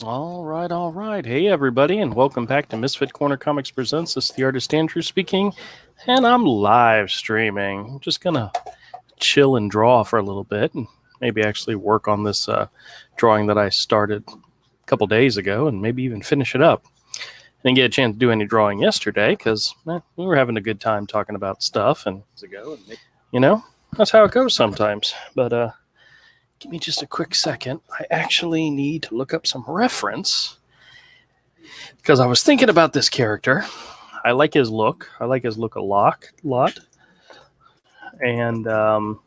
All right, all right. Hey, everybody, and welcome back to Misfit Corner Comics Presents. This is the artist Andrew speaking, and I'm live streaming. I'm just gonna chill and draw for a little bit, and maybe actually work on this drawing that I started a couple days ago, and maybe even finish it up. I didn't get a chance to do any drawing yesterday because we were having a good time talking about stuff, and that's how it goes sometimes. But give me just a quick second. I actually need to look up some reference because I was thinking about this character. I like his look. I like his look a lot. And I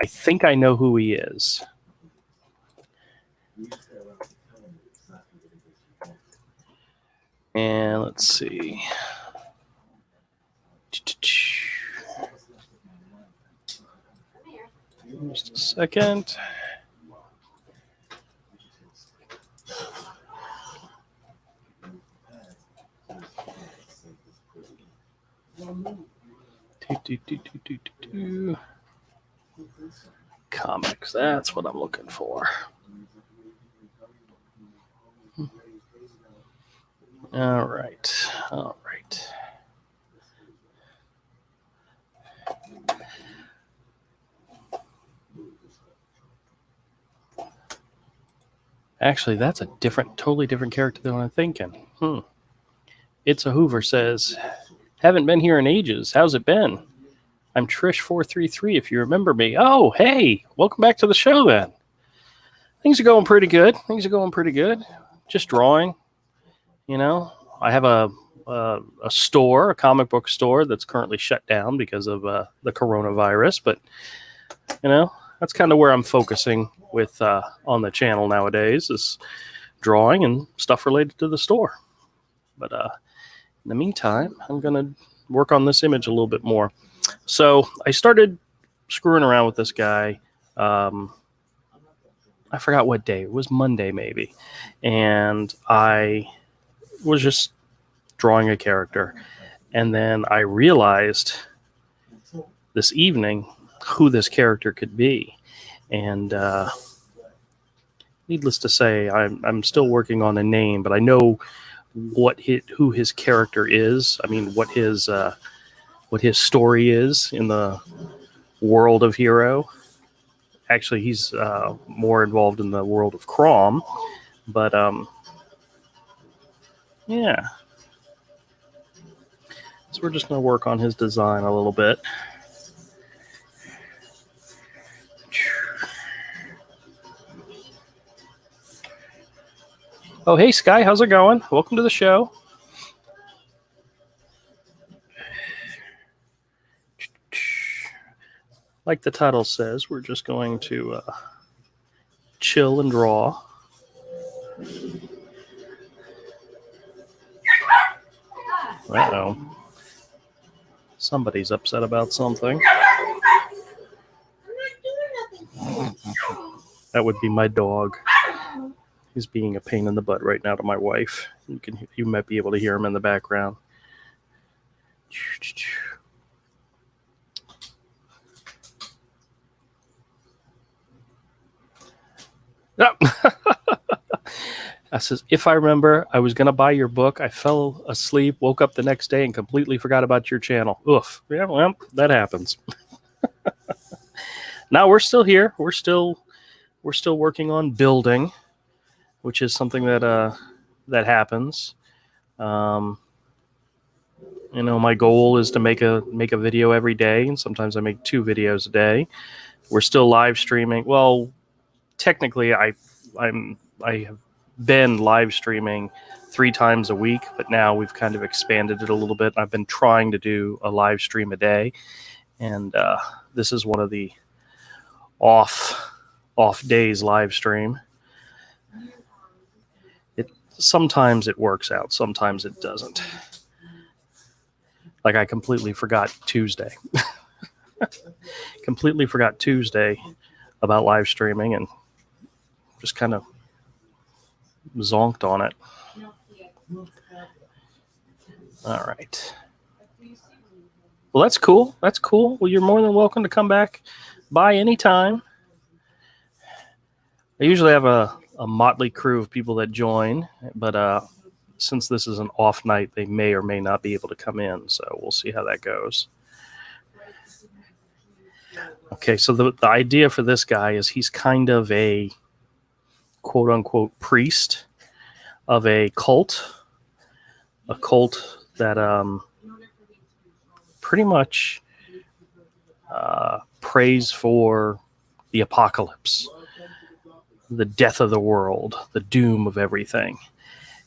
think I know who he is. And let's see. Just a second. Comics, that's what I'm looking for. All right. Actually, that's a totally different character than I'm thinking. It's a Hoover says, haven't been here in ages. How's it been? I'm Trish433, if you remember me. Oh, hey, welcome back to the show then. Things are going pretty good. Just drawing. I have a store, a comic book store that's currently shut down because of the coronavirus. But, that's kind of where I'm focusing with on the channel nowadays is drawing and stuff related to the store. But in the meantime, I'm going to work on this image a little bit more. So I started screwing around with this guy. I forgot what day. It was Monday maybe. And I was just drawing a character. And then I realized this evening who this character could be. And needless to say, I'm still working on a name, but I know who his character is. I mean, what his story is in the world of Hero. Actually, he's more involved in the world of Crom, but yeah. So we're just going to work on his design a little bit. Oh, hey, Sky, how's it going? Welcome to the show. Like the title says, we're just going to chill and draw. Uh-oh. Somebody's upset about something. That would be my dog. He's being a pain in the butt right now to my wife. You might be able to hear him in the background. I says, if I remember, I was going to buy your book. I fell asleep, woke up the next day, and completely forgot about your channel. Oof. Yeah, well, that happens. Now we're still here. We're still working on building, which is something that happens. My goal is to make a video every day, and sometimes I make 2 videos a day. We're still live streaming. Well, technically, I have been live streaming 3 times a week, but now we've kind of expanded it a little bit. I've been trying to do a live stream a day, and this is one of the off days live stream. Sometimes it works out, sometimes it doesn't. Like I completely forgot Tuesday. Completely forgot Tuesday about live streaming and just kind of zonked on it. All right. Well, that's cool. Well, you're more than welcome to come back by anytime. I usually have a motley crew of people that join, but since this is an off night, they may or may not be able to come in. So we'll see how that goes. Okay, so the idea for this guy is he's kind of a quote unquote priest of a cult that pretty much prays for the apocalypse, the death of the world, the doom of everything.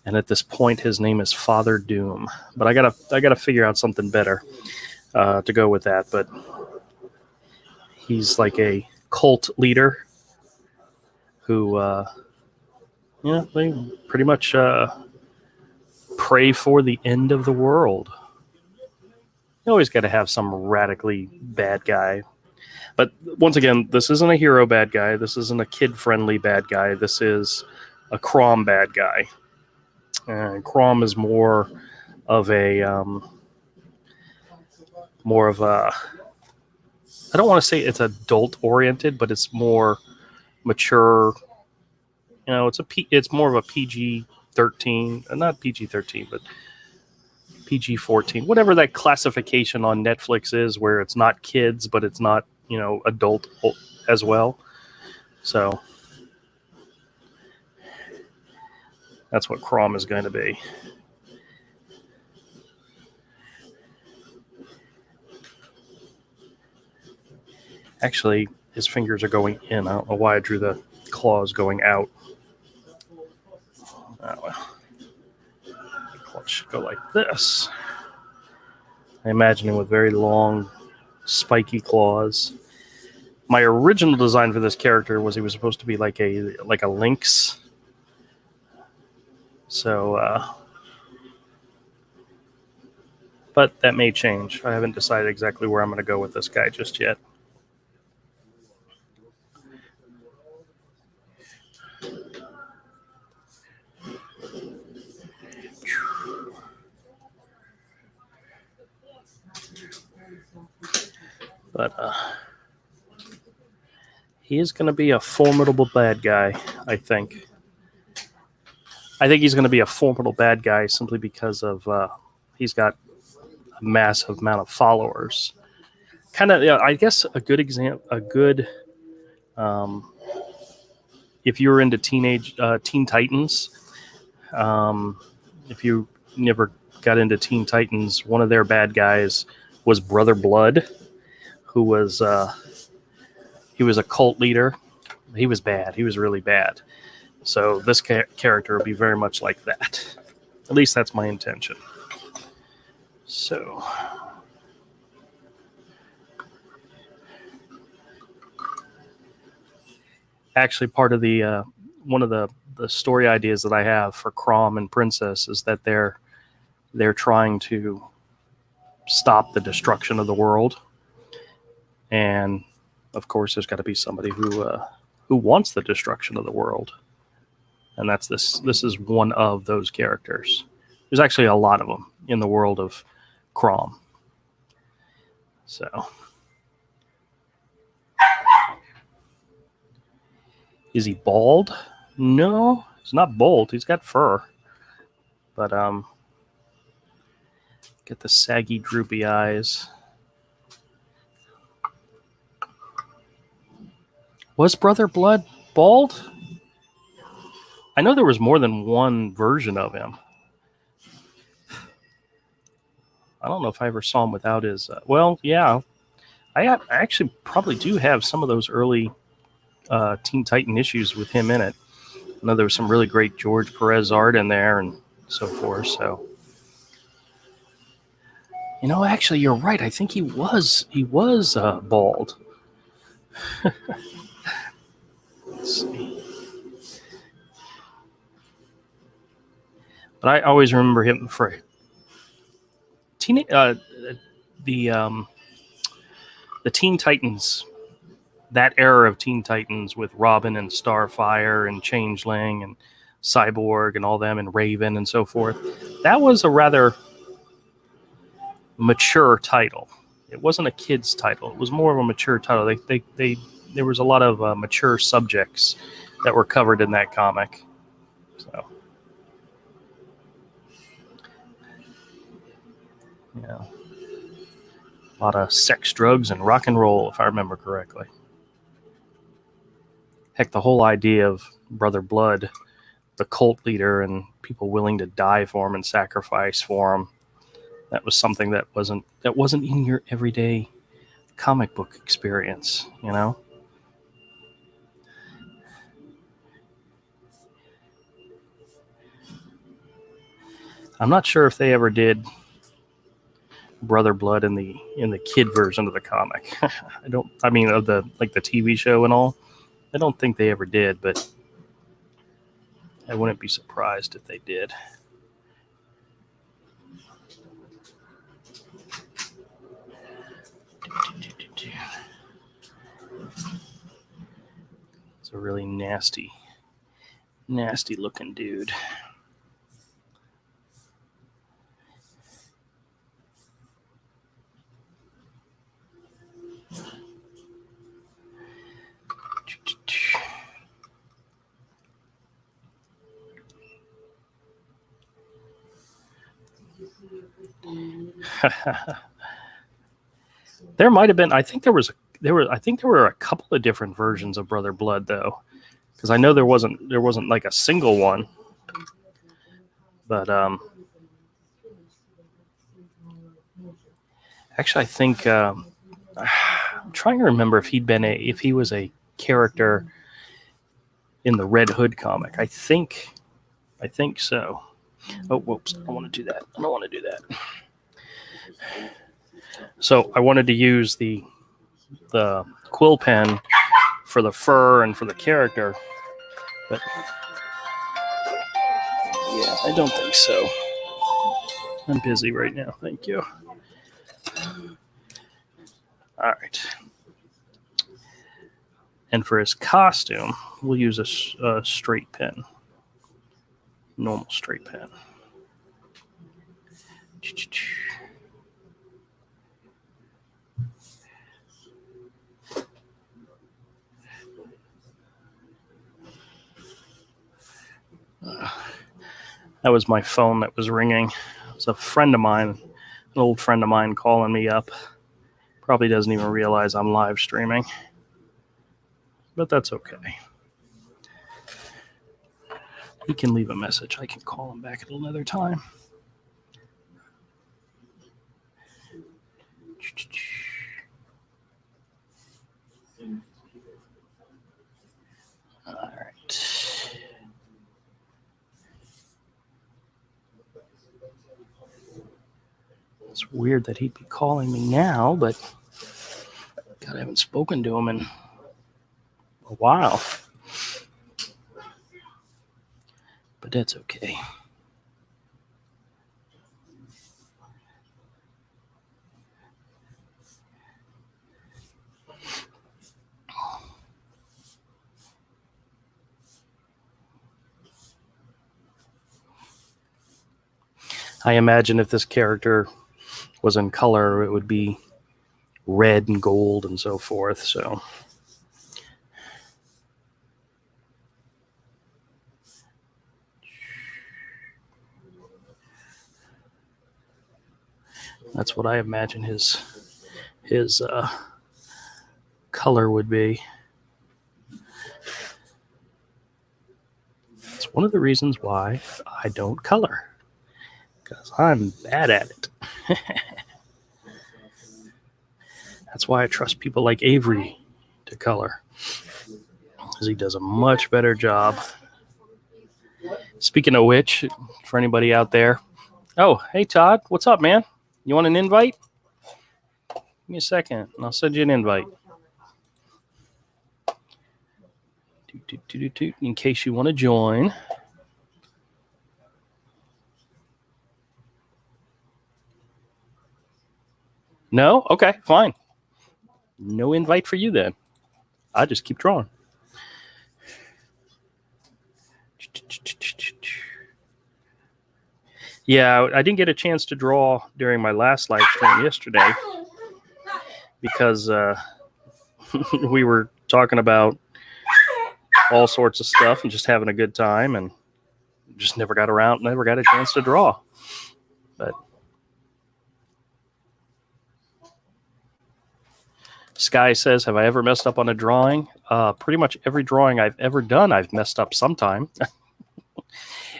And at this point, his name is Father Doom. But I gotta figure out something better to go with that. But he's like a cult leader who, they pretty much pray for the end of the world. You always got to have some radically bad guy. But once again, this isn't a hero bad guy. This isn't a kid-friendly bad guy. This is a Crom bad guy. And Crom is more of a I don't want to say it's adult-oriented, but it's more mature. It's more of a PG-13, not PG-13, but PG-14, whatever that classification on Netflix is, where it's not kids, but it's not, adult as well. So that's what Crom is going to be. Actually, his fingers are going in. I don't know why I drew the claws going out. Oh, well. Claws should go like this. I imagine him with very long, spiky claws. My original design for this character was he was supposed to be like a lynx. So, but that may change. I haven't decided exactly where I'm going to go with this guy just yet. But he is going to be a formidable bad guy, I think. I think he's going to be a formidable bad guy simply because of he's got a massive amount of followers. Kind of, I guess a good example, if you were into Teen Titans, if you never got into Teen Titans, one of their bad guys was Brother Blood, who was he was a cult leader. He was bad. He was really bad. So this character will be very much like that. At least that's my intention. So actually, part of the one of the story ideas that I have for Crom and Princess is that they're trying to stop the destruction of the world. And of course, there's got to be somebody who wants the destruction of the world, and that's this. This is one of those characters. There's actually a lot of them in the world of Crom. So, is he bald? No, he's not bald. He's got fur, but get the saggy, droopy eyes. Was Brother Blood bald? I know there was more than one version of him. I don't know if I ever saw him without his... yeah. I actually probably do have some of those early Teen Titan issues with him in it. I know there was some really great George Perez art in there and so forth. So, actually, you're right. I think he was bald. Let's see. But I always remember him for the Teen Titans, that era of Teen Titans with Robin and Starfire and Changeling and Cyborg and all them and Raven and so forth. That was a rather mature title. It wasn't a kid's title. It was more of a mature title. There was a lot of mature subjects that were covered in that comic. So, yeah, a lot of sex, drugs, and rock and roll, if I remember correctly. Heck, the whole idea of Brother Blood, the cult leader, and people willing to die for him and sacrifice for him, that was something that wasn't in your everyday comic book experience, you know? I'm not sure if they ever did Brother Blood in the kid version of the comic. Of the TV show and all. I don't think they ever did, but I wouldn't be surprised if they did. It's a really nasty looking dude. There might have been. I think there were a couple of different versions of Brother Blood, though, because I know there wasn't like a single one. But actually, I think I'm trying to remember if he was a character in the Red Hood comic. I think so. Oh, whoops! I don't want to do that. So I wanted to use the quill pen for the fur and for the character, but yeah, I don't think so. I'm busy right now. Thank you. All right. And for his costume, we'll use a straight pen. Normal straight pen. That was my phone that was ringing. It's a friend of mine, an old friend of mine calling me up. Probably doesn't even realize I'm live streaming. But that's okay. He can leave a message. I can call him back at another time. All right. It's weird that he'd be calling me now, but God, I haven't spoken to him in a while. But that's okay. I imagine if this character was in color, it would be red and gold and so forth. So that's what I imagine his color would be. It's one of the reasons why I don't color, because I'm bad at it. That's why I trust people like Avery to color, because he does a much better job. Speaking of which, for anybody out there, oh, hey Todd, what's up, man? You want an invite? Give me a second, and I'll send you an invite. In case you want to join. No? Okay, fine. No invite for you then. I'll just keep drawing. Yeah, I didn't get a chance to draw during my last live stream yesterday because we were talking about all sorts of stuff and just having a good time, and just never got a chance to draw. But Sky says, have I ever messed up on a drawing? Pretty much every drawing I've ever done, I've messed up sometime.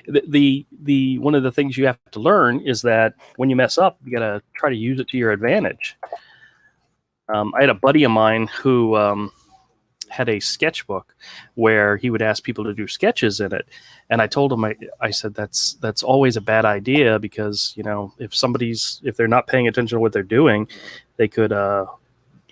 The one of the things you have to learn is that when you mess up, you got to try to use it to your advantage. I had a buddy of mine who had a sketchbook where he would ask people to do sketches in it. And I told him, I said, that's always a bad idea, because, you know, if they're not paying attention to what they're doing, they could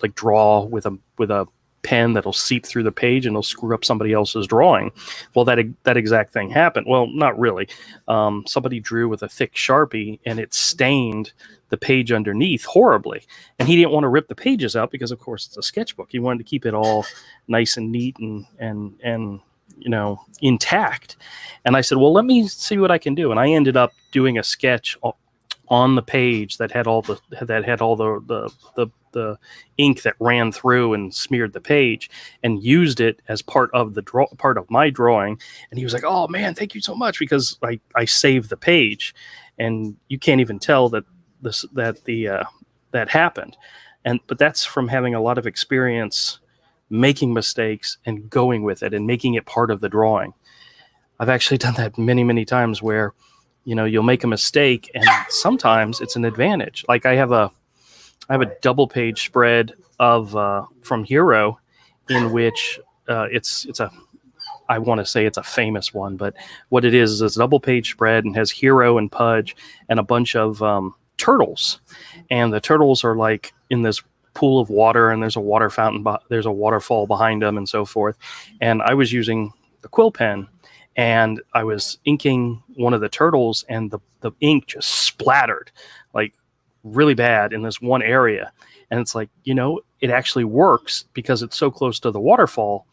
like draw with a pen that'll seep through the page and it'll screw up somebody else's drawing. Well, that exact thing happened. Well, not really. Somebody drew with a thick Sharpie and it stained the page underneath horribly. And he didn't want to rip the pages out because, of course, it's a sketchbook. He wanted to keep it all nice and neat and you know, intact. And I said, well, let me see what I can do. And I ended up doing a sketch on the page that had all the ink that ran through and smeared the page, and used it as part of my drawing. And he was like, oh man, thank you so much, because I saved the page, and you can't even tell that that happened. But that's from having a lot of experience making mistakes and going with it and making it part of the drawing. I've actually done that many, many times where, you know, you'll make a mistake and sometimes it's an advantage. Like I have a double page spread of from Hero, in which I want to say it's a famous one, but what it is a double page spread and has Hero and Pudge and a bunch of turtles. And the turtles are like in this pool of water, and there's a water fountain, there's a waterfall behind them and so forth. And I was using the quill pen, and I was inking one of the turtles, and the ink just splattered like really bad in this one area. And it's like, you know, it actually works because it's so close to the waterfall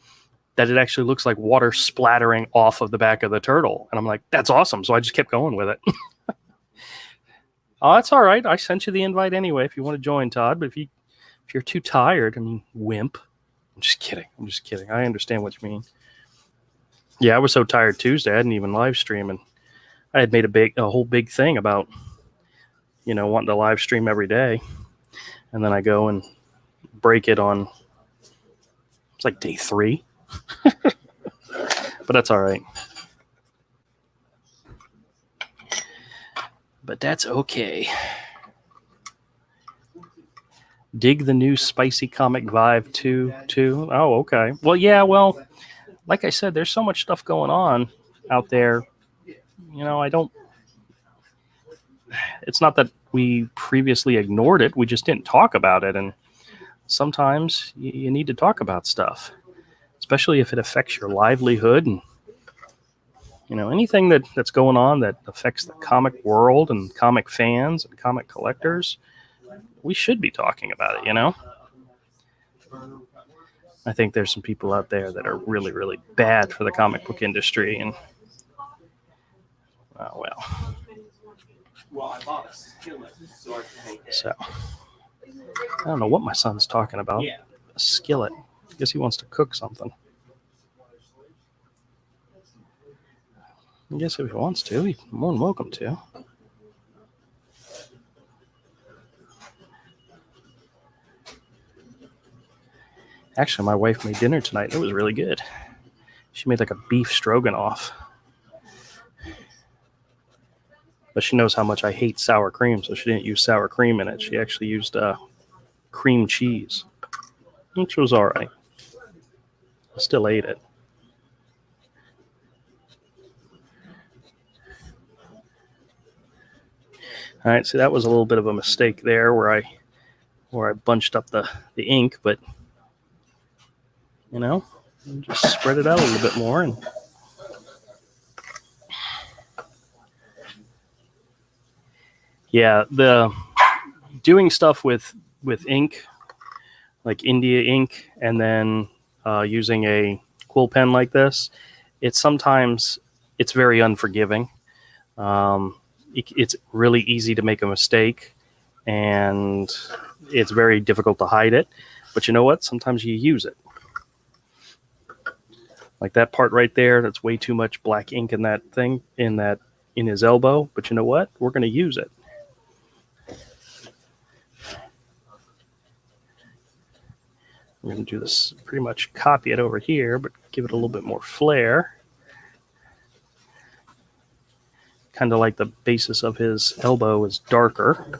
that it actually looks like water splattering off of the back of the turtle. And I'm like, that's awesome. So I just kept going with it. Oh, that's all right. I sent you the invite anyway if you want to join, Todd. But if you're too tired, I mean, wimp. I'm just kidding. I understand what you mean. Yeah, I was so tired Tuesday, I didn't even live stream, and I had made a whole big thing about, you know, wanting to live stream every day, and then I go and break it on, it's like day 3, but that's all right. But that's okay. Dig the new spicy comic vibe too. Oh, okay. Well, yeah. Well, like I said, there's so much stuff going on out there. You know, it's not that we previously ignored it. We just didn't talk about it. And sometimes you need to talk about stuff, especially if it affects your livelihood and, you know, anything that's going on that affects the comic world and comic fans and comic collectors. We should be talking about it, you know? I think there's some people out there that are really, really bad for the comic book industry. And, well. So, I don't know what my son's talking about. A skillet. I guess he wants to cook something. I guess if he wants to, he's more than welcome to. Actually, my wife made dinner tonight. It was really good. She made like a beef stroganoff. But she knows how much I hate sour cream, so she didn't use sour cream in it. She actually used cream cheese, which was all right. I still ate it. All right, so that was a little bit of a mistake there where I bunched up the ink, but you know, just spread it out a little bit more. And yeah, the doing stuff with ink, like India ink, and then using a quill pen like this, it's very unforgiving. It's really easy to make a mistake, and it's very difficult to hide it. But you know what? Sometimes you use it. Like that part right there, that's way too much black ink in that thing, in his elbow. But you know what? We're going to use it. I'm going to do this, pretty much copy it over here, but give it a little bit more flair. Kind of like the basis of his elbow is darker.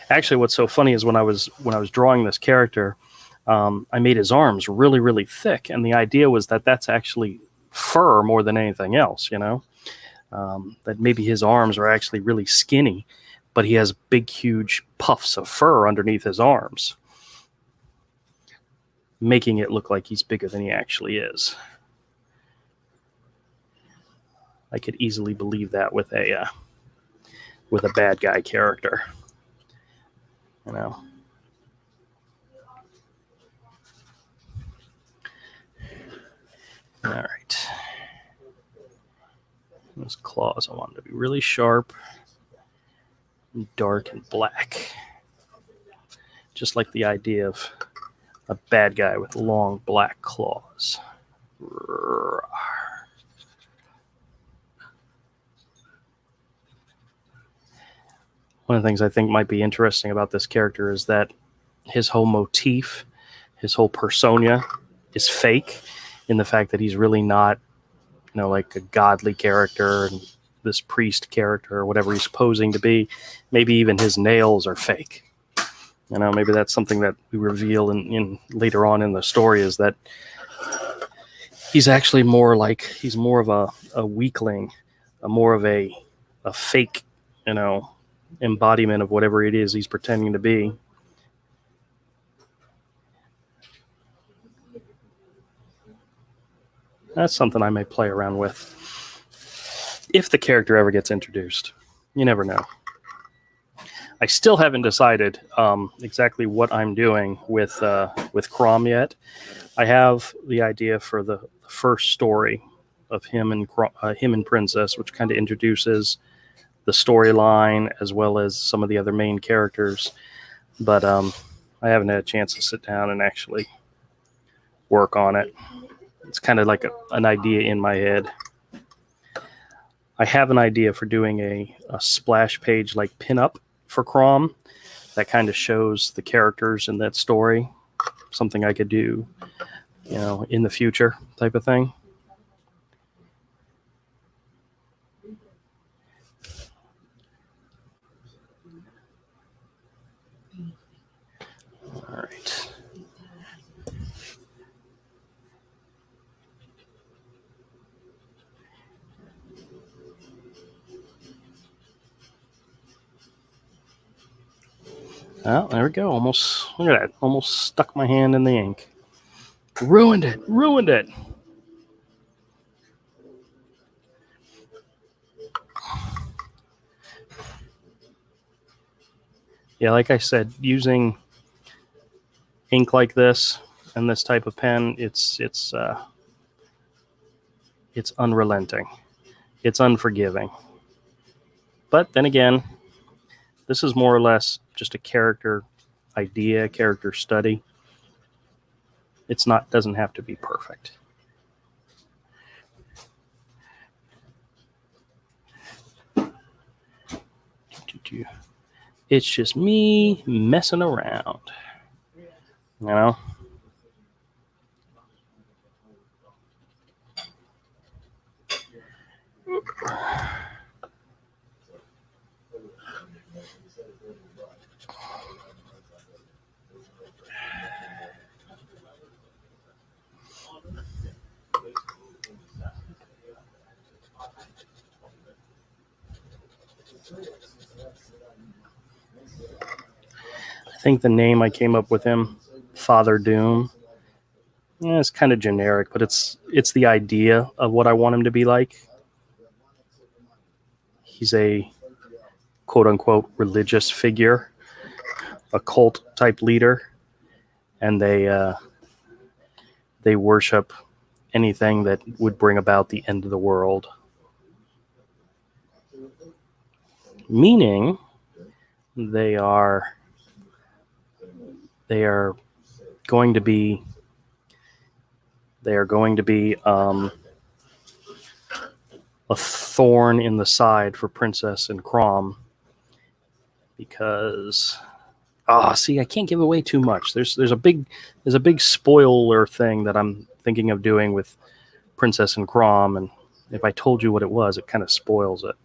Actually, what's so funny is when I was drawing this character, I made his arms really, really thick, and the idea was that that's actually fur more than anything else. That maybe his arms are actually really skinny, but he has big, huge puffs of fur underneath his arms, making it look like he's bigger than he actually is. I could easily believe that with a bad guy character. All right. Those claws, I want them to be really sharp, dark, and black. Just like the idea of a bad guy with long black claws. One of the things I think might be interesting about this character is that his whole motif, his whole persona is fake, in the fact that he's really not, like a godly character and this priest character or whatever he's posing to be. Maybe even his nails are fake. Maybe that's something that we reveal in later on in the story, is that he's actually he's more of a weakling, more of a fake, embodiment of whatever it is he's pretending to be. That's something I may play around with if the character ever gets introduced. You never know. I still haven't decided exactly what I'm doing with Crom yet. I have the idea for the first story of him and Princess, which kind of introduces the storyline as well as some of the other main characters. But I haven't had a chance to sit down and actually work on it. It's kind of like an idea in my head. I have an idea for doing a splash page like pinup for Crom that kind of shows the characters in that story. Something I could do, in the future type of thing. All right. Oh, there we go. Almost, look at that. Almost stuck my hand in the ink. Ruined it. Yeah, like I said, using ink like this and this type of pen, it's unrelenting. It's unforgiving. But then again, this is more or less just a character idea, character study. Doesn't have to be perfect. It's just me messing around, I think the name I came up with him, Father Doom, it's kind of generic, but it's the idea of what I want him to be like. He's a quote-unquote religious figure, a cult type leader, and they worship anything that would bring about the end of the world. Meaning They are going to be a thorn in the side for Princess and Crom, because see, I can't give away too much. There's a big spoiler thing that I'm thinking of doing with Princess and Crom, and if I told you what it was, it kind of spoils it.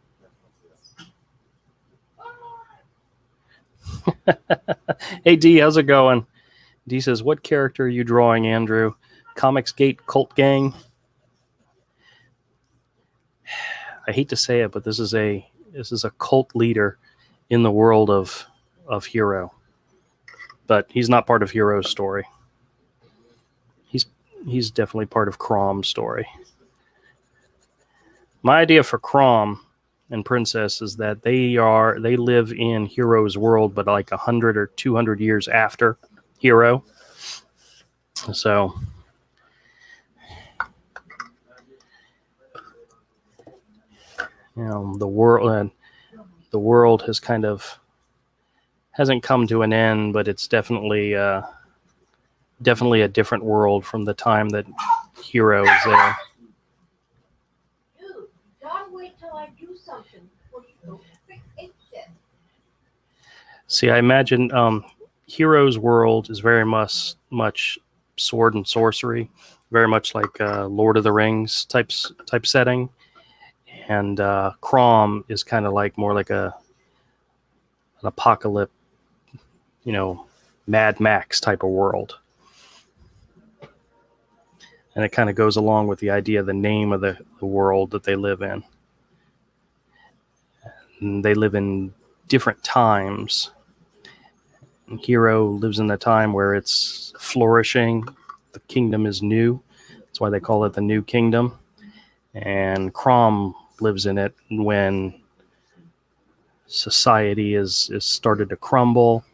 Hey D, how's it going? D says, what character are you drawing, Andrew? Comicsgate Cult Gang? I hate to say it, but this is a cult leader in the world of Hero. But he's not part of Hero's story. He's definitely part of Crom's story. My idea for Crom and Princess is that they live in Hero's world, but like 100 or 200 years after Hero. So the world has kind of hasn't come to an end, but it's definitely a different world from the time that Hero is there. Dude, gotta wait till I do something. See, I imagine Hero's world is very much sword and sorcery, very much like Lord of the Rings type setting, and Crom is kind of like more like an apocalypse, Mad Max type of world. And it kind of goes along with the idea of the name of the world that they live in. And they live in different times. And Hero lives in the time where it's flourishing. The kingdom is new. That's why they call it the New Kingdom. And Crom lives in it when society is started to crumble,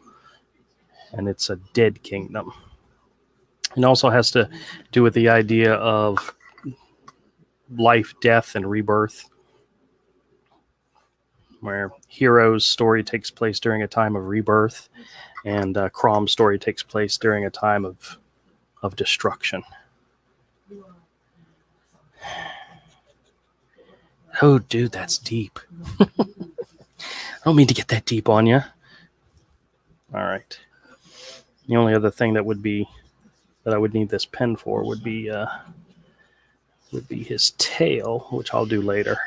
and it's a dead kingdom. It also has to do with the idea of life, death, and rebirth, where Hero's story takes place during a time of rebirth, and Crom's story takes place during a time of destruction. Oh, dude, that's deep. I don't mean to get that deep on you. All right. The only other thing that I would need this pen for would be his tail, which I'll do later.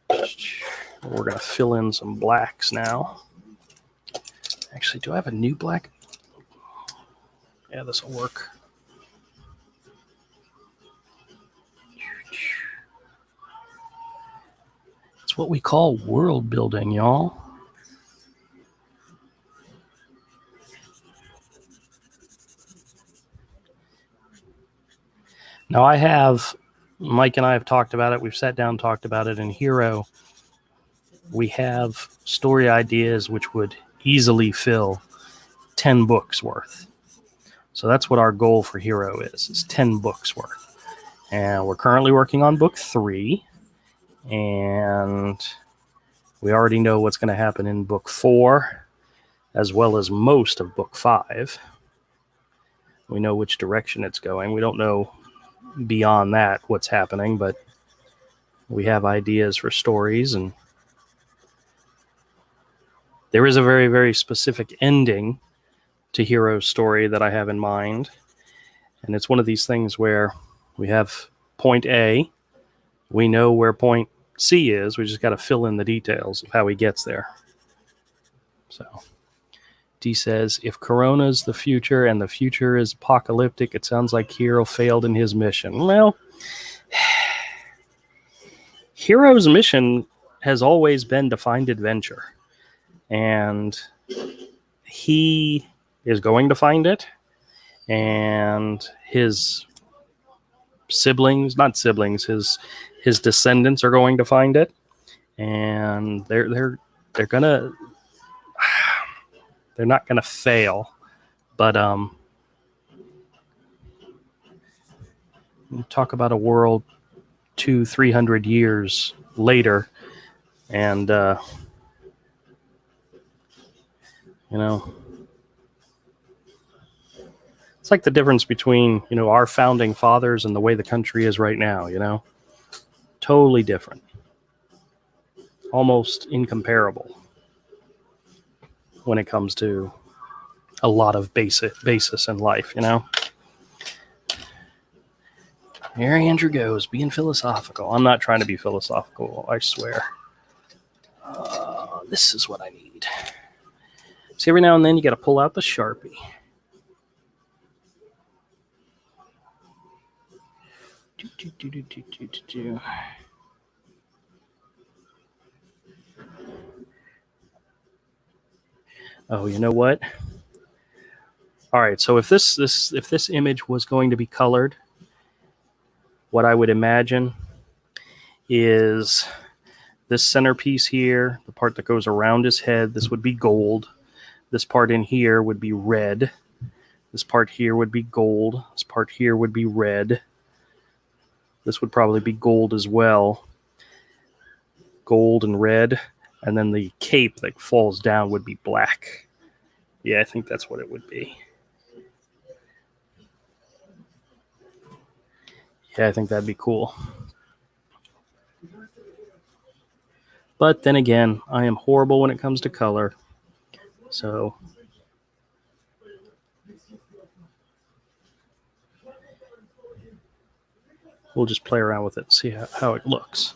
We're going to fill in some blacks now. Actually, do I have a new black? Yeah, this will work. It's what we call world building, y'all. Now Mike and I have talked about it. We've sat down and talked about it in Hero. We have story ideas which would easily fill 10 books worth. So that's what our goal for Hero is 10 books worth. And we're currently working on book 3. And we already know what's going to happen in book 4, as well as most of book 5. We know which direction it's going. We don't know beyond that what's happening, but we have ideas for stories, and there is a very, very specific ending to Hero's story that I have in mind. And it's one of these things where we have point A, we know where point C is, we just got to fill in the details of how he gets there. So D says, if Corona's the future and the future is apocalyptic, it sounds like Hero failed in his mission. Well, Hero's mission has always been to find adventure. And he is going to find it. And his siblings, not siblings, his descendants are going to find it. And they're not gonna fail, but talk about a world 200-300 years later And, you know, it's like the difference between, you know, our founding fathers and the way the country is right now, you know, totally different, almost incomparable when it comes to a lot of basis in life, you know. Here Andrew goes, being philosophical. I'm not trying to be philosophical, I swear. This is what I need. See, every now and then you got to pull out the Sharpie. Oh, you know what? All right, so if this image was going to be colored, what I would imagine is this centerpiece here, the part that goes around his head, this would be gold. This part in here would be red. This part here would be gold. This part here would be red. This would probably be gold as well. Gold and red. And then the cape that falls down would be black. Yeah, I think that's what it would be. Yeah, I think that'd be cool. But then again, I am horrible when it comes to color. So we'll just play around with it and see how it looks.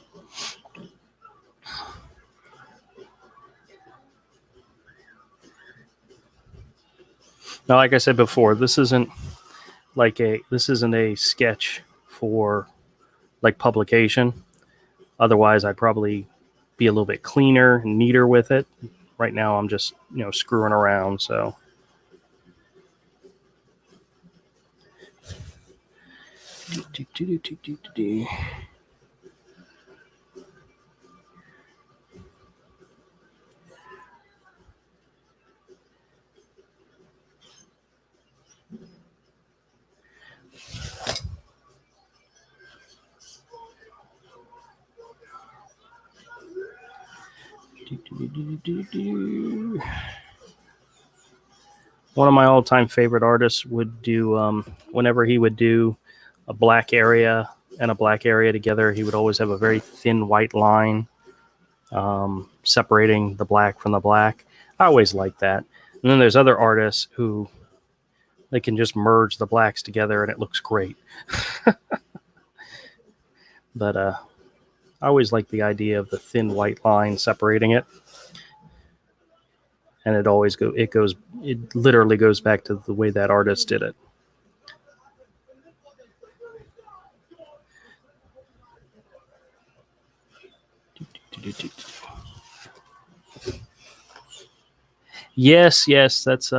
Now, like I said before, this isn't a sketch for like publication. Otherwise, I'd probably be a little bit cleaner and neater with it. Right now, I'm just, you know, screwing around. So one of my all-time favorite artists would do, whenever he would do a black area and a black area together, he would always have a very thin white line separating the black from the black. I always liked that. And then there's other artists who they can just merge the blacks together and it looks great. But I always like the idea of the thin white line separating it. And it literally goes back to the way that artist did it. Yes, that's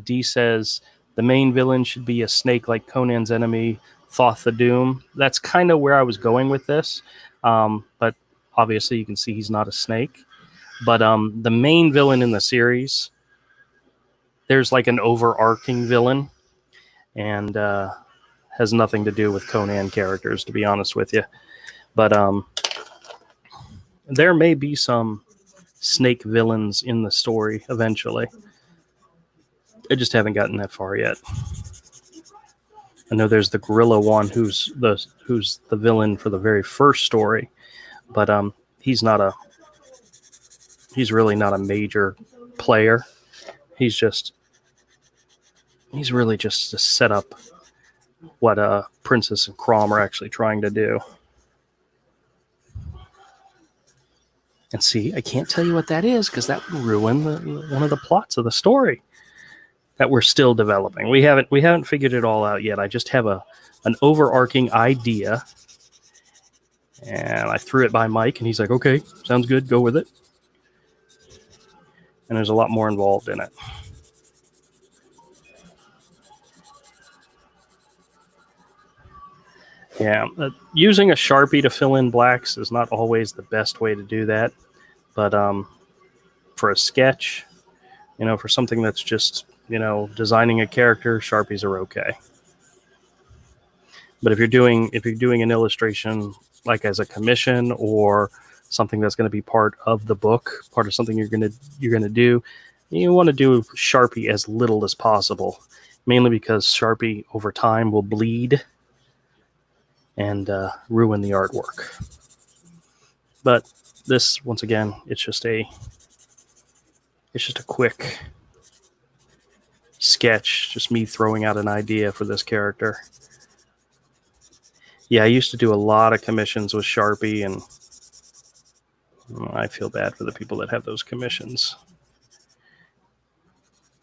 D says the main villain should be a snake like Conan's enemy, Thoth the Doom. That's kind of where I was going with this. But obviously you can see he's not a snake. But the main villain in the series, there's like an overarching villain, and has nothing to do with Conan characters, to be honest with you. But there may be some snake villains in the story eventually. I just haven't gotten that far yet. I know there's the gorilla one who's the villain for the very first story, but he's really not a major player. He's really just to set up what Princess and Crom are actually trying to do. And see, I can't tell you what that is because that would ruin one of the plots of the story that we're still developing. We haven't figured it all out yet. I just have an overarching idea, and I threw it by Mike, and he's like, "Okay, sounds good. Go with it." And there's a lot more involved in it. Yeah, using a Sharpie to fill in blacks is not always the best way to do that. But for a sketch, for something that's just, designing a character, Sharpies are okay. But if you're doing an illustration like as a commission or something that's going to be part of the book, part of something you're going to do. You want to do Sharpie as little as possible, mainly because Sharpie over time will bleed and ruin the artwork. But this, once again, it's just a quick sketch, just me throwing out an idea for this character. Yeah, I used to do a lot of commissions with Sharpie, and I feel bad for the people that have those commissions,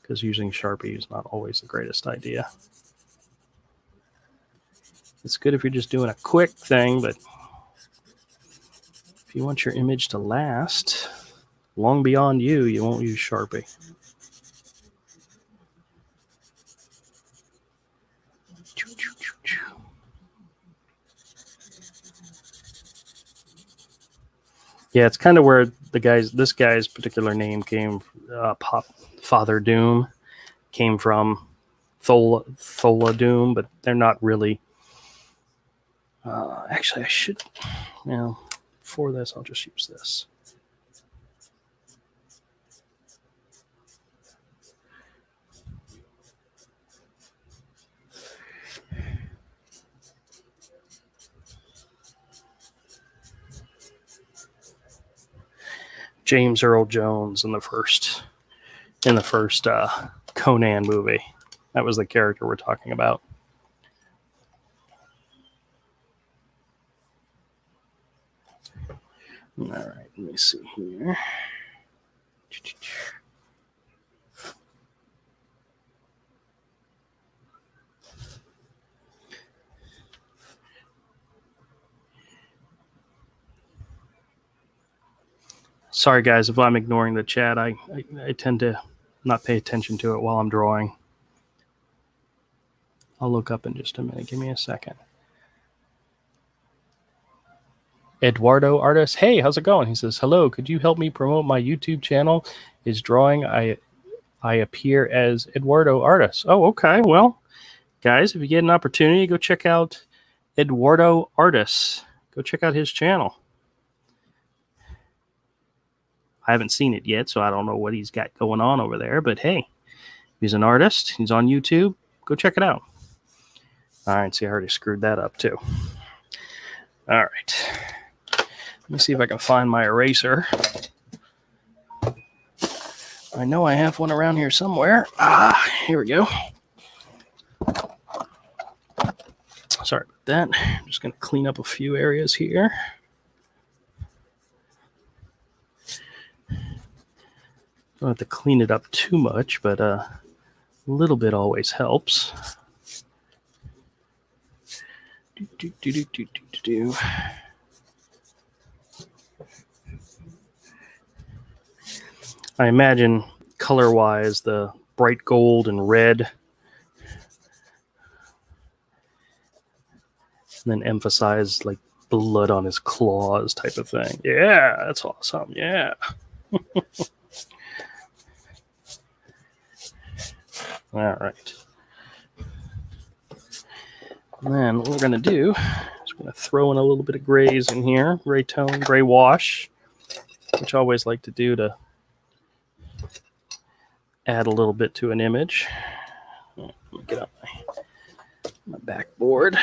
because using Sharpie is not always the greatest idea. It's good if you're just doing a quick thing, but if you want your image to last long beyond you, you won't use Sharpie. Yeah, it's kind of where this guy's particular name came, Father Doom, came from, Thola Doom, but they're not really. Actually, I should, for this, I'll just use this. James Earl Jones in the first Conan movie. That was the character we're talking about. All right, let me see here. Sorry, guys, if I'm ignoring the chat. I tend to not pay attention to it while I'm drawing. I'll look up in just a minute. Give me a second. Eduardo Artis. Hey, how's it going? He says, hello, could you help me promote my YouTube channel? Is drawing. I appear as Eduardo Artis. Oh, okay. Well, guys, if you get an opportunity, go check out Eduardo Artis. Go check out his channel. I haven't seen it yet, so I don't know what he's got going on over there. But hey, he's an artist. He's on YouTube. Go check it out. All right, see, I already screwed that up too. All right. Let me see if I can find my eraser. I know I have one around here somewhere. Here we go. Sorry about that. I'm just going to clean up a few areas here. Don't have to clean it up too much, but a little bit always helps. I imagine color-wise, the bright gold and red, and then emphasize like blood on his claws type of thing. Yeah, that's awesome. Yeah. All right. And then what we're going to do is we're going to throw in a little bit of grays in here, gray tone, gray wash, which I always like to do to add a little bit to an image. Let me get up my backboard.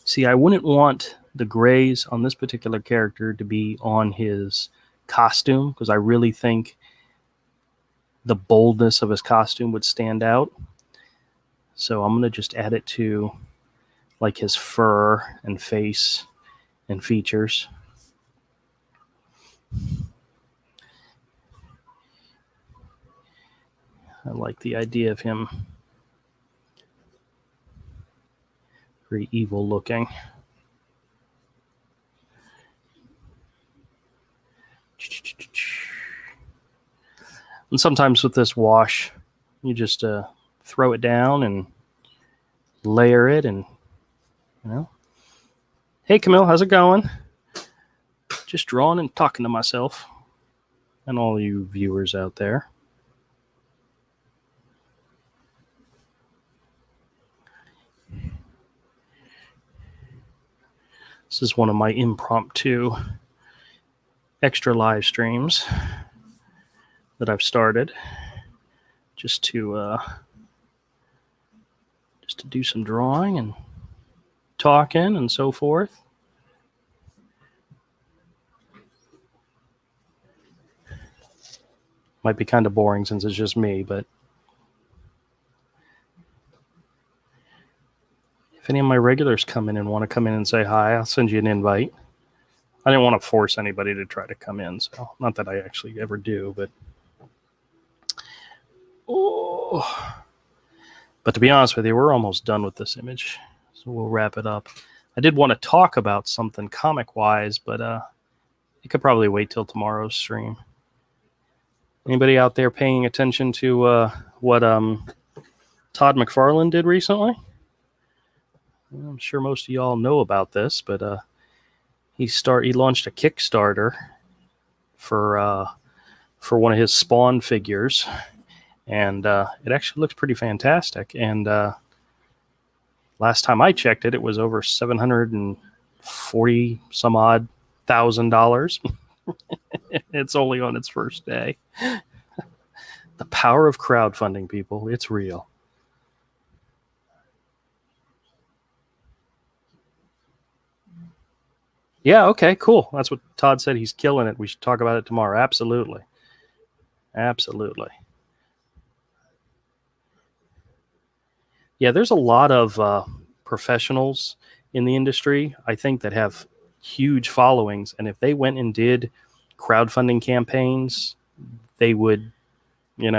See, I wouldn't want the grays on this particular character to be on his costume, because I really think the boldness of his costume would stand out. So I'm going to just add it to like his fur and face and features. I like the idea of him very evil looking. And sometimes with this wash, you just throw it down and layer it, and Hey Camille, how's it going? Just drawing and talking to myself and all you viewers out there. This is one of my impromptu extra live streams that I've started just to do some drawing and talking and so forth. Might be kind of boring since it's just me, but if any of my regulars come in and want to come in and say hi, I'll send you an invite. I didn't want to force anybody to try to come in, so not that I actually ever do, but but to be honest with you, we're almost done with this image, so we'll wrap it up. I did want to talk about something comic-wise, but you could probably wait till tomorrow's stream. Anybody out there paying attention to what Todd McFarlane did recently? I'm sure most of y'all know about this, but he launched a Kickstarter for one of his Spawn figures, and it actually looks pretty fantastic. And last time I checked it, it was over $740 some odd $1,000. It's only on its first day. The power of crowdfunding, people. It's real. Yeah, okay, cool. That's what Todd said. He's killing it. We should talk about it tomorrow. Absolutely. Absolutely. Yeah, there's a lot of professionals in the industry, I think, that have huge followings. And if they went and did crowdfunding campaigns, they would, they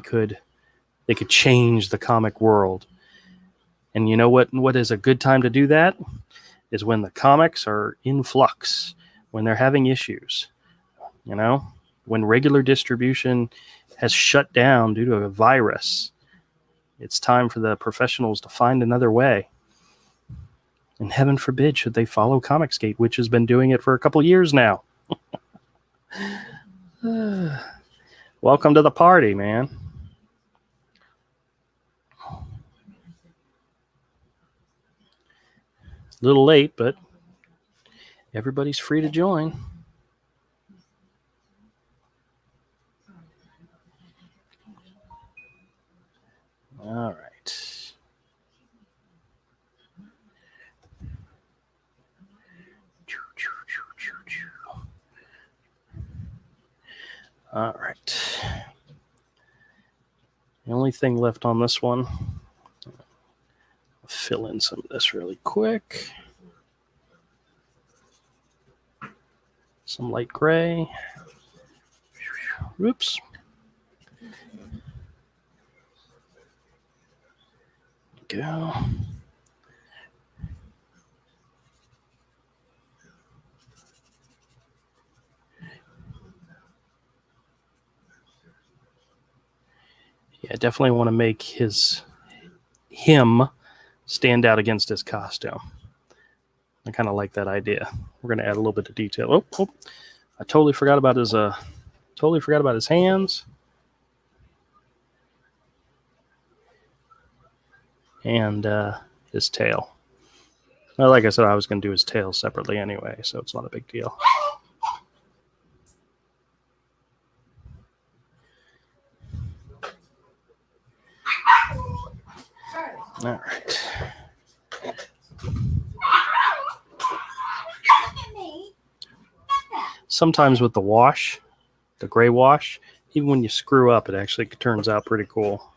could change the comic world. And you know what is a good time to do that? Is when the comics are in flux, when they're having issues, when regular distribution has shut down due to a virus. It's time for the professionals to find another way. And heaven forbid should they follow Comicsgate, which has been doing it for a couple years now. Welcome to the party, man. A little late, but everybody's free to join. All right. All right. The only thing left on this one, I'll fill in some of this really quick. Some light gray. Oops. Go. Yeah, I definitely want to make him stand out against his costume. I kind of like that idea. We're going to add a little bit of detail. Oh, I totally forgot about his hands. And his tail. Well, like I said, I was going to do his tail separately anyway, so it's not a big deal. All right. Sometimes with the wash, the gray wash, even when you screw up, it actually turns out pretty cool.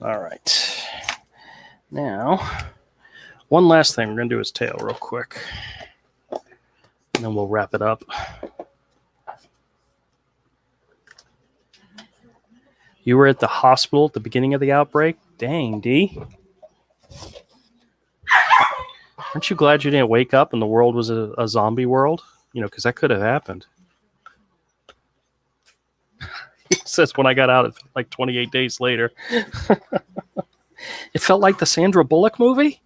All right. Now, one last thing. We're going to do his tail real quick. And then we'll wrap it up. You were at the hospital at the beginning of the outbreak? Dang, D. Aren't you glad you didn't wake up and the world was a zombie world? Because that could have happened. He says when I got out, it felt like 28 days later. It felt like the Sandra Bullock movie?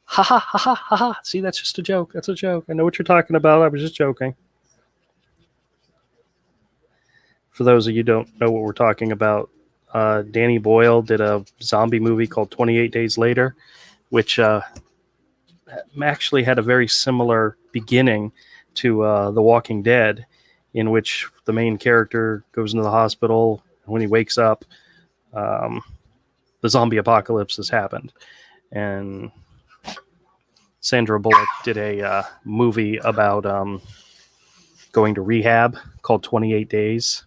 Ha ha ha ha ha ha. See, that's just a joke. That's a joke. I know what you're talking about. I was just joking. For those of you who don't know what we're talking about, Danny Boyle did a zombie movie called 28 Days Later which actually had a very similar beginning to The Walking Dead, in which the main character goes into the hospital. And when he wakes up, the zombie apocalypse has happened. And Sandra Bullock did a movie about going to rehab called 28 Days.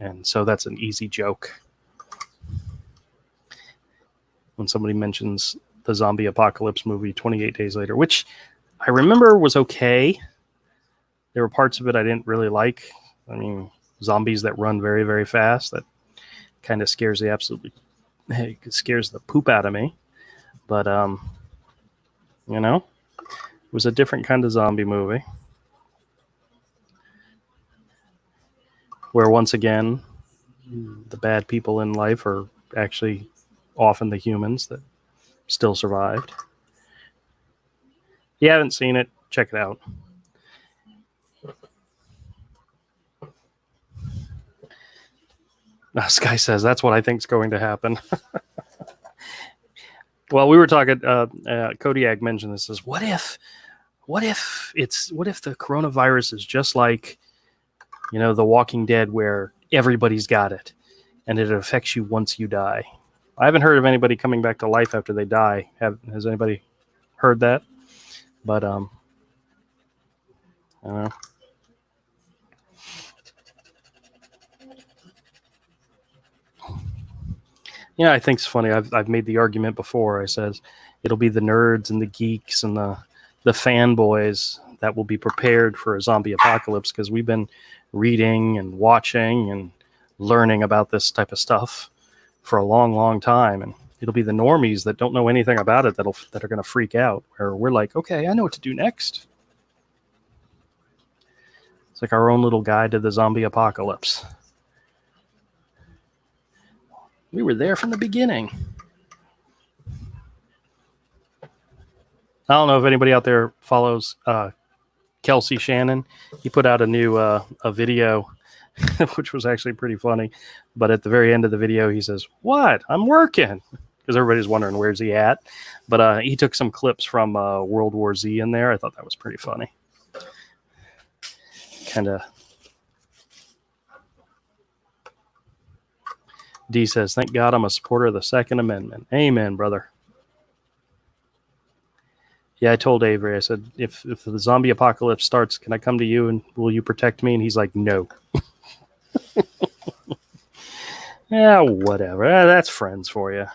And so that's an easy joke when somebody mentions the zombie apocalypse movie 28 Days Later, which I remember was okay. There were parts of it I didn't really like. I mean, zombies that run very, very fast, that kind of scares the poop out of me. But, you know, it was a different kind of zombie movie where, once again, the bad people in life are actually often the humans that still survived. If you haven't seen it, check it out. Sky says that's what I think is going to happen. Well, we were talking. Kodiak mentioned this. Says, what if the coronavirus is just like, The Walking Dead, where everybody's got it, and it affects you once you die. I haven't heard of anybody coming back to life after they die. Has anybody heard that? But I don't know. Yeah, I think it's funny. I've made the argument before. I says it'll be the nerds and the geeks and the fanboys that will be prepared for a zombie apocalypse, because we've been reading and watching and learning about this type of stuff for a long, long time. And it'll be the normies that don't know anything about it that are going to freak out. Where we're like, okay, I know what to do next. It's like our own little guide to the zombie apocalypse. We were there from the beginning. I don't know if anybody out there follows Kelsey Shannon. He put out a new a video, which was actually pretty funny. But at the very end of the video, he says, "What? I'm working." Because everybody's wondering where's he at. But he took some clips from World War Z in there. I thought that was pretty funny. Kind of. D says, "Thank God I'm a supporter of the Second Amendment." Amen, brother. Yeah, I told Avery, I said, if the zombie apocalypse starts, can I come to you and will you protect me? And he's like, no. Yeah, whatever. That's friends for you.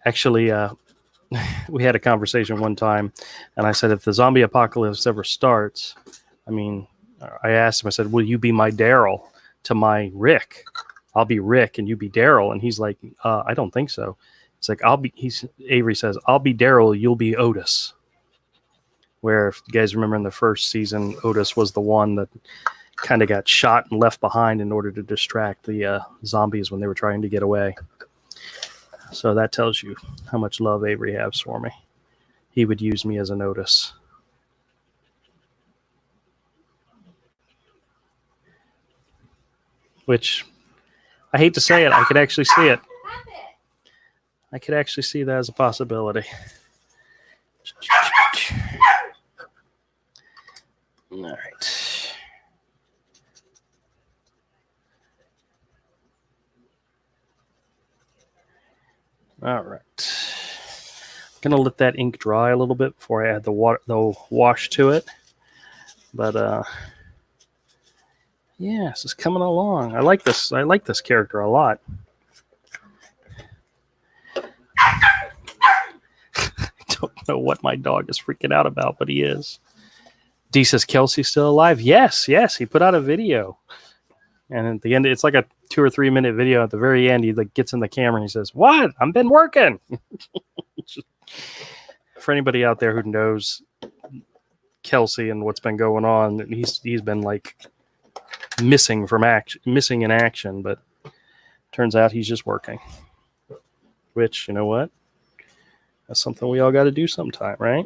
Actually, we had a conversation one time, and I said, if the zombie apocalypse ever starts, I asked him, I said, will you be my Daryl to my Rick? I'll be Rick and you be Daryl. And he's like, I don't think so. It's like, Avery says, I'll be Daryl, you'll be Otis. Where, if you guys remember in the first season, Otis was the one that kind of got shot and left behind in order to distract the zombies when they were trying to get away. So that tells you how much love Avery has for me. He would use me as an Otis. Which, I hate to say it, I could actually see it. I could actually see that as a possibility. All right. All right. I'm going to let that ink dry a little bit before I add the wash to it. But, yeah, this is coming along. I like this. I like this character a lot. I don't know what my dog is freaking out about, but he is. D says, Kelsey's still alive? Yes. He put out a video. And at the end, it's like a 2 or 3 minute video. At the very end, he gets in the camera and he says, what? I've been working. For anybody out there who knows Kelsey and what's been going on, he's been missing in action, but turns out he's just working. Which, you know what? That's something we all got to do sometime, right?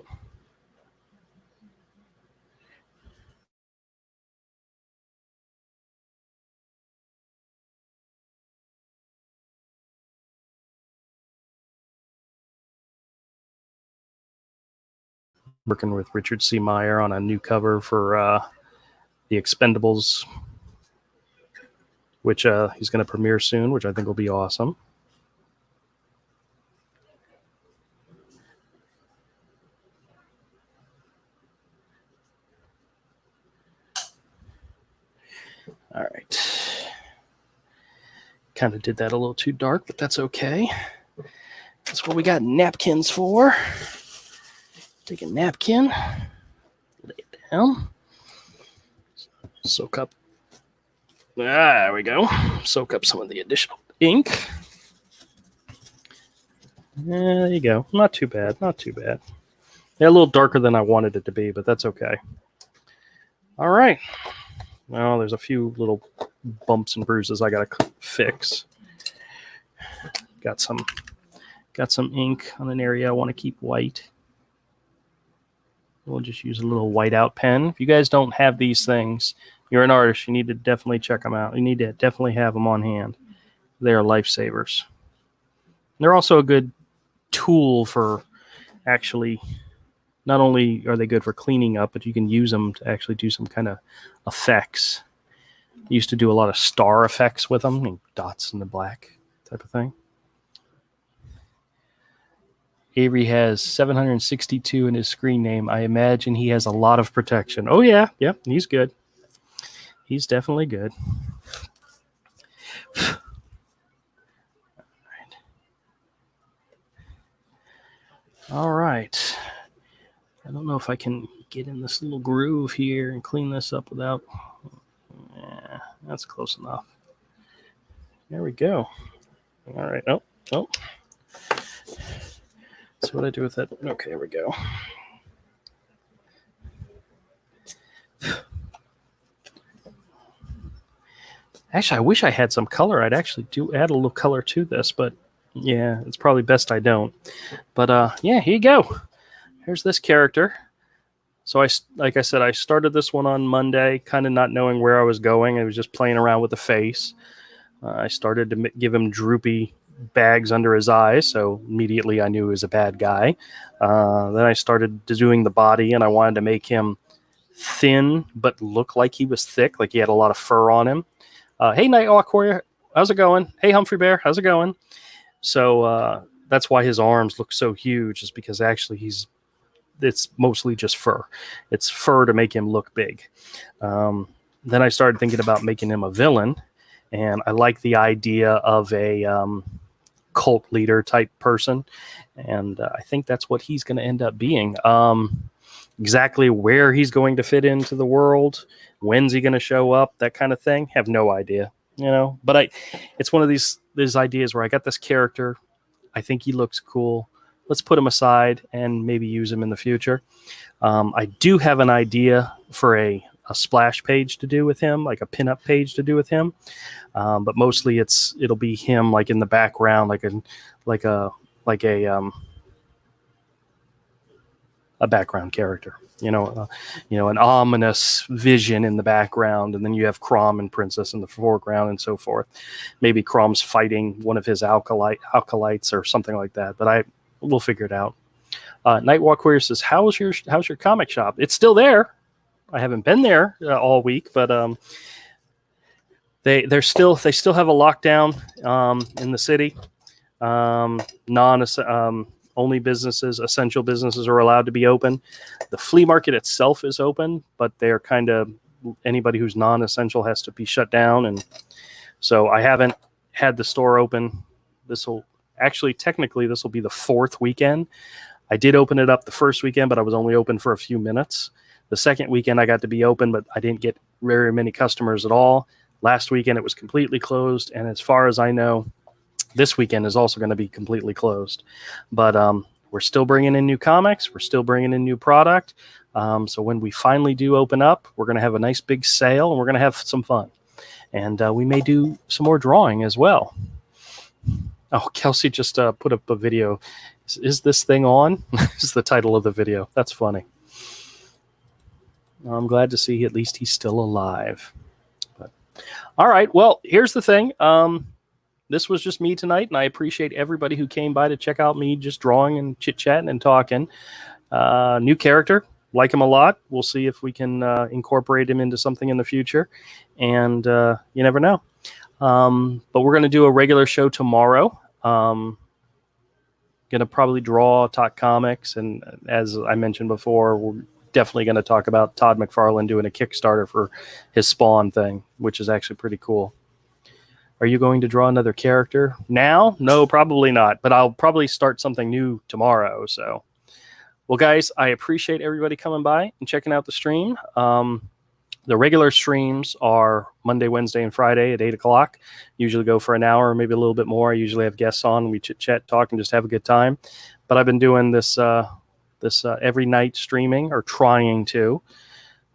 working with Richard C. Meyer on a new cover for The Expendables, which he's going to premiere soon, which I think will be awesome. All right. Kind of did that a little too dark, but that's okay. That's what we got napkins for. Take a napkin, lay it down, soak up. There we go. Soak up some of the additional ink. There you go. Not too bad. Not too bad. Yeah, a little darker than I wanted it to be, but that's okay. All right. Well, there's a few little bumps and bruises I gotta fix. Got some ink on an area I want to keep white. We'll just use a little whiteout pen. If you guys don't have these things, you're an artist, you need to definitely check them out. You need to definitely have them on hand. They are lifesavers. They're also a good tool for actually, not only are they good for cleaning up, but you can use them to actually do some kind of effects. I used to do a lot of star effects with them, and dots in the black type of thing. Avery has 762 in his screen name. I imagine he has a lot of protection. Oh, yeah. Yep, he's good. He's definitely good. All right. I don't know if I can get in this little groove here and clean this up without... Yeah, that's close enough. There we go. All right. Oh. So what do I do with that? Okay, there we go. Actually, I wish I had some color. I'd actually do add a little color to this, but yeah, it's probably best I don't. But yeah, here you go. Here's this character. So like I said, I started this one on Monday, kind of not knowing where I was going. I was just playing around with the face. I started to give him droopy bags under his eyes, so immediately I knew he was a bad guy. Then I started doing the body, and I wanted to make him thin but look like he was thick, like he had a lot of fur on him. Hey, Nightwalk Warrior, how's it going? Hey, Humphrey Bear, how's it going? So that's why his arms look so huge, is because actually it's mostly just fur. It's fur to make him look big. Then I started thinking about making him a villain, and I like the idea of a cult leader type person, and I think that's what he's going to end up being. Exactly where he's going to fit into the world, when's he going to show up, that kind of thing, have no idea, but it's one of these ideas where I got this character, I think he looks cool, let's put him aside and maybe use him in the future. I do have an idea for a splash page to do with him, like a pinup page to do with him, but mostly it'll be him like in the background, like a background character, an ominous vision in the background, and then you have Crom and Princess in the foreground and so forth. Maybe Crom's fighting one of his acolytes or something like that, but we'll figure it out. Nightwalk Warrior says, how's your comic shop? It's still there. I haven't been there all week, but they still have a lockdown in the city. Only businesses, essential businesses, are allowed to be open. The flea market itself is open, but they're kind of, anybody who's non-essential has to be shut down. And so I haven't had the store open. Technically, this will be the fourth weekend. I did open it up the first weekend, but I was only open for a few minutes. The second weekend I got to be open, but I didn't get very many customers at all. Last weekend it was completely closed, and as far as I know, this weekend is also going to be completely closed. But we're still bringing in new comics. We're still bringing in new product. So when we finally do open up, we're going to have a nice big sale, and we're going to have some fun. And we may do some more drawing as well. Oh, Kelsey just put up a video. Is this thing on? Is the title of the video. That's funny. I'm glad to see at least he's still alive. But, all right. Well, here's the thing. This was just me tonight, and I appreciate everybody who came by to check out me just drawing and chit-chatting and talking. New character, like him a lot. We'll see if we can incorporate him into something in the future, and you never know. But we're going to do a regular show tomorrow. Going to probably draw, talk comics, and as I mentioned before, we're definitely going to talk about Todd McFarlane doing a Kickstarter for his Spawn thing, which is actually pretty cool. Are you going to draw another character now? No, probably not, but I'll probably start something new tomorrow. So, well, guys, I appreciate everybody coming by and checking out the stream. The regular streams are Monday, Wednesday, and Friday at 8 o'clock. Usually go for an hour, maybe a little bit more. I usually have guests on. We chit chat, talk, and just have a good time. But I've been doing this every night streaming, or trying to,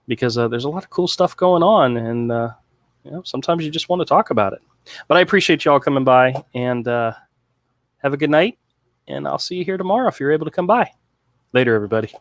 because there's a lot of cool stuff going on, and sometimes you just want to talk about it. But I appreciate y'all coming by, and have a good night, and I'll see you here tomorrow if you're able to come by. Later, everybody.